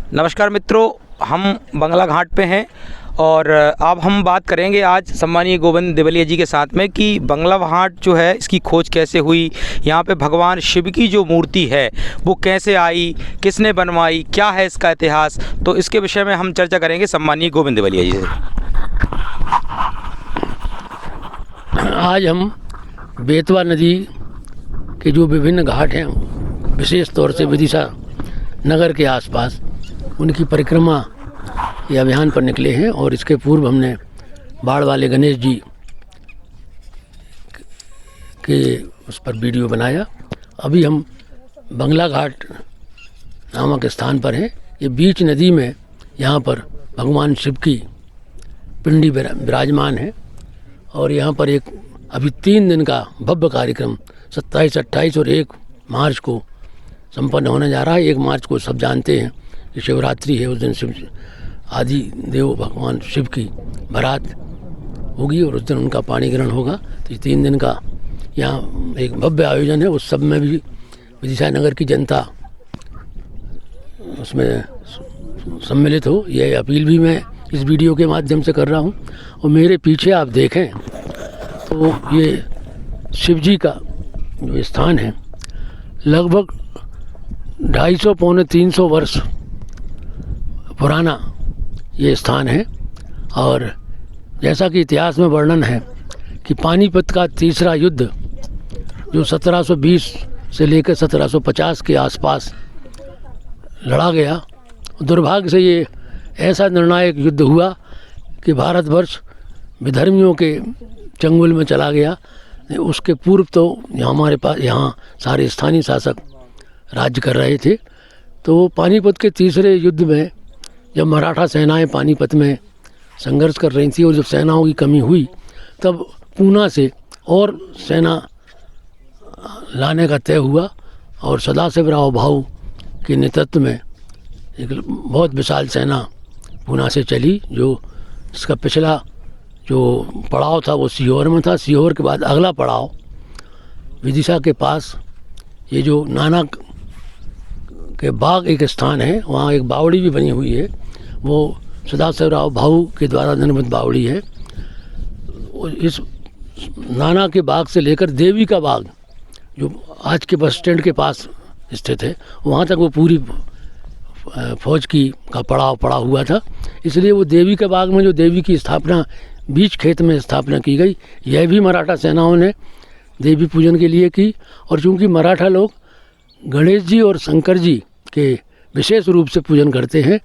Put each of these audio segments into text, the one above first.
नमस्कार मित्रों, हम बंगला घाट पे हैं और अब हम बात करेंगे आज सम्मानीय गोविंद देवलिया जी के साथ में कि बंगला घाट जो है इसकी खोज कैसे हुई, यहाँ पे भगवान शिव की जो मूर्ति है वो कैसे आई, किसने बनवाई, क्या है इसका इतिहास। तो इसके विषय में हम चर्चा करेंगे सम्मानीय गोविंद देवलिया जी से। आज हम बेतवा नदी के जो विभिन्न घाट हैं, विशेष तौर से विदिशा नगर के आसपास, उनकी परिक्रमा ये अभियान पर निकले हैं। और इसके पूर्व हमने बाढ़ वाले गणेश जी के उस पर वीडियो बनाया। अभी हम बंगला घाट नामक स्थान पर हैं। ये बीच नदी में यहाँ पर भगवान शिव की पिंडी विराजमान है और यहाँ पर एक अभी 3 दिन का भव्य कार्यक्रम 27, 28 और 1 मार्च को संपन्न होने जा रहा है। 1 मार्च को सब जानते हैं कि शिवरात्रि है। उस दिन शिव आदि देव भगवान शिव की बारात होगी और उस दिन उनका पानी ग्रहण होगा। तो ये 3 दिन का यहाँ एक भव्य आयोजन है। उस सब में भी विदिशा नगर की जनता उसमें सम्मिलित हो, यह अपील भी मैं इस वीडियो के माध्यम से कर रहा हूँ। और मेरे पीछे आप देखें तो ये शिव जी का जो स्थान है, लगभग 250 पौने 300 वर्ष पुराना ये स्थान है। और जैसा कि इतिहास में वर्णन है कि पानीपत का तीसरा युद्ध जो 1720 से लेकर 1750 के आसपास लड़ा गया, दुर्भाग्य से ये ऐसा निर्णायक युद्ध हुआ कि भारतवर्ष विधर्मियों के चंगुल में चला गया। उसके पूर्व तो हमारे पास यहाँ सारे स्थानीय शासक राज्य कर रहे थे। तो पानीपत के तीसरे युद्ध में जब मराठा सेनाएं पानीपत में संघर्ष कर रही थी और जब सेनाओं की कमी हुई, तब पूना से और सेना लाने का तय हुआ और सदाशिवराव भाऊ के नेतृत्व में एक बहुत विशाल सेना पूना से चली। जो इसका पिछला जो पड़ाव था वो सीहोर में था। सीहोर के बाद अगला पड़ाव विदिशा के पास ये जो नाना के बाग एक स्थान है, वहाँ एक बावड़ी भी बनी हुई है। वो सदाशिवराव भाऊ के द्वारा निर्मित बावड़ी है। इस नाना के बाग से लेकर देवी का बाग जो आज के बस स्टैंड के पास स्थित है, वहाँ तक वो पूरी फौज का पड़ाव पड़ा हुआ था। इसलिए वो देवी के बाग में जो देवी की स्थापना बीच खेत में स्थापना की गई, यह भी मराठा सेनाओं ने देवी पूजन के लिए की। और चूँकि मराठा लोग गणेश जी और शंकर जी के विशेष रूप से पूजन करते हैं,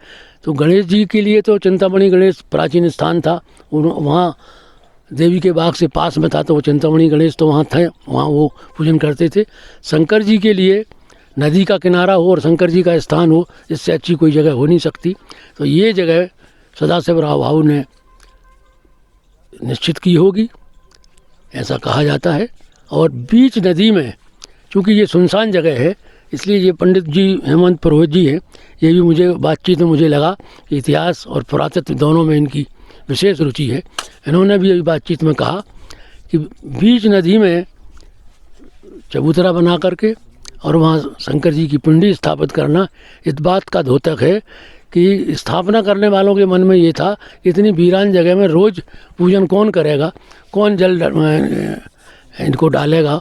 तो गणेश जी के लिए तो चिंतामणि गणेश प्राचीन स्थान था, वहाँ देवी के बाग से पास में था, तो वो चिंतामणि गणेश तो वहाँ थे, वहाँ वो पूजन करते थे। शंकर जी के लिए नदी का किनारा हो और शंकर जी का स्थान हो, इससे अच्छी कोई जगह हो नहीं सकती। तो ये जगह सदाशिवराव भाऊ ने निश्चित की होगी, ऐसा कहा जाता है। और बीच नदी में चूँकि ये सुनसान जगह है, इसलिए ये पंडित जी हेमंत पुरोहित जी हैं, ये भी मुझे बातचीत में मुझे लगा कि इतिहास और पुरातत्व दोनों में इनकी विशेष रुचि है। इन्होंने भी अभी बातचीत में कहा कि बीच नदी में चबूतरा बना करके और वहाँ शंकर जी की पिंडी स्थापित करना इस बात का द्योतक है कि स्थापना करने वालों के मन में ये था कि इतनी वीरान जगह में रोज़ पूजन कौन करेगा, कौन जल इनको डालेगा।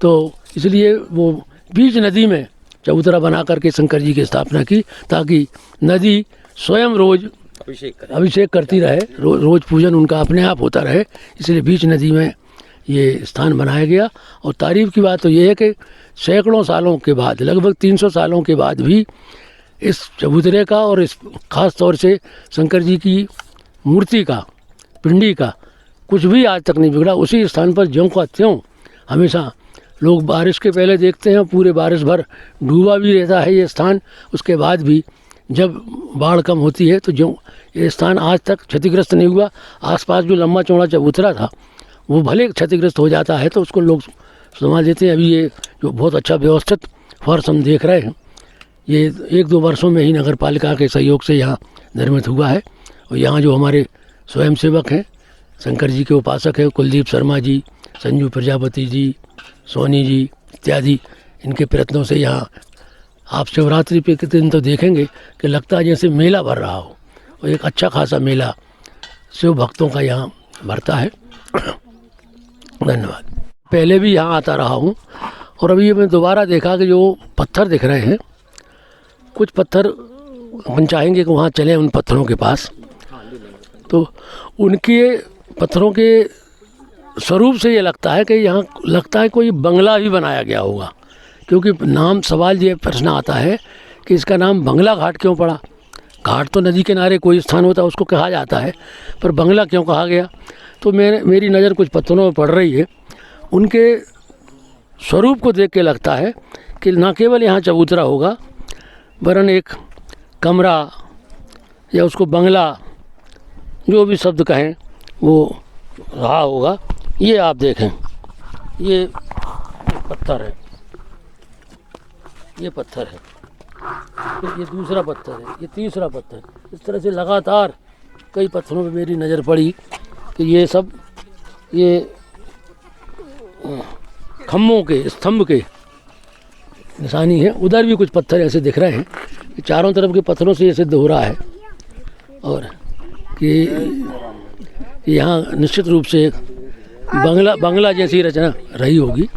तो इसलिए वो बीच नदी में चबूतरा बना करके शंकर जी की स्थापना की, ताकि नदी स्वयं रोज अभिषेक करती रहे, रोज पूजन उनका अपने आप होता रहे। इसलिए बीच नदी में ये स्थान बनाया गया। और तारीफ की बात तो ये है कि सैकड़ों सालों के बाद, लगभग 300 सालों के बाद भी इस चबूतरे का और इस खास तौर से शंकर जी की मूर्ति का, पिंडी का कुछ भी आज तक नहीं बिगड़ा। उसी स्थान पर ज्यों का त्यों हमेशा लोग बारिश के पहले देखते हैं, पूरे बारिश भर डूबा भी रहता है ये स्थान। उसके बाद भी जब बाढ़ कम होती है तो जो ये स्थान आज तक क्षतिग्रस्त नहीं हुआ। आसपास जो लंबा चौड़ा चबूतरा था वो भले क्षतिग्रस्त हो जाता है तो उसको लोग संभाल देते हैं। अभी ये जो बहुत अच्छा व्यवस्थित फर्श हम देख रहे हैं, ये 1-2 वर्षों में ही नगर पालिका के सहयोग से यहाँ निर्मित हुआ है। और यहाँ जो हमारे स्वयंसेवक हैं, शंकर जी के उपासक हैं, कुलदीप शर्मा जी, संजू प्रजापति जी, सोनी जी इत्यादि, इनके प्रयत्नों से यहाँ आप शिवरात्रि पे के दिन तो देखेंगे कि लगता है जैसे मेला भर रहा हो, और एक अच्छा खासा मेला शिव भक्तों का यहाँ भरता है। धन्यवाद। पहले भी यहाँ आता रहा हूँ, और अभी मैं दोबारा देखा कि जो पत्थर दिख रहे हैं, कुछ पत्थर हम चाहेंगे कि वहाँ चलें उन पत्थरों के पास, तो उनके पत्थरों के स्वरूप से ये लगता है कि यहाँ लगता है कोई बंगला भी बनाया गया होगा, क्योंकि नाम सवाल ये प्रश्न आता है कि इसका नाम बंगला घाट क्यों पड़ा। घाट तो नदी किनारे कोई स्थान होता है उसको कहा जाता है, पर बंगला क्यों कहा गया। तो मेरी नज़र कुछ पत्थरों में पड़ रही है, उनके स्वरूप को देख के लगता है कि न केवल यहाँ चबूतरा होगा, वरन एक कमरा या उसको बंगला जो भी शब्द कहें वो रहा होगा। ये आप देखें, ये पत्थर है, ये पत्थर है, फिर ये दूसरा पत्थर है, ये तीसरा पत्थर। इस तरह से लगातार कई पत्थरों पे मेरी नज़र पड़ी कि ये सब ये खम्भों के स्तंभ के निशानी है। उधर भी कुछ पत्थर ऐसे दिख रहे हैं कि चारों तरफ के पत्थरों से ये सिद्ध हो रहा है, और कि यहाँ निश्चित रूप से बंगला जैसी रचना रही होगी।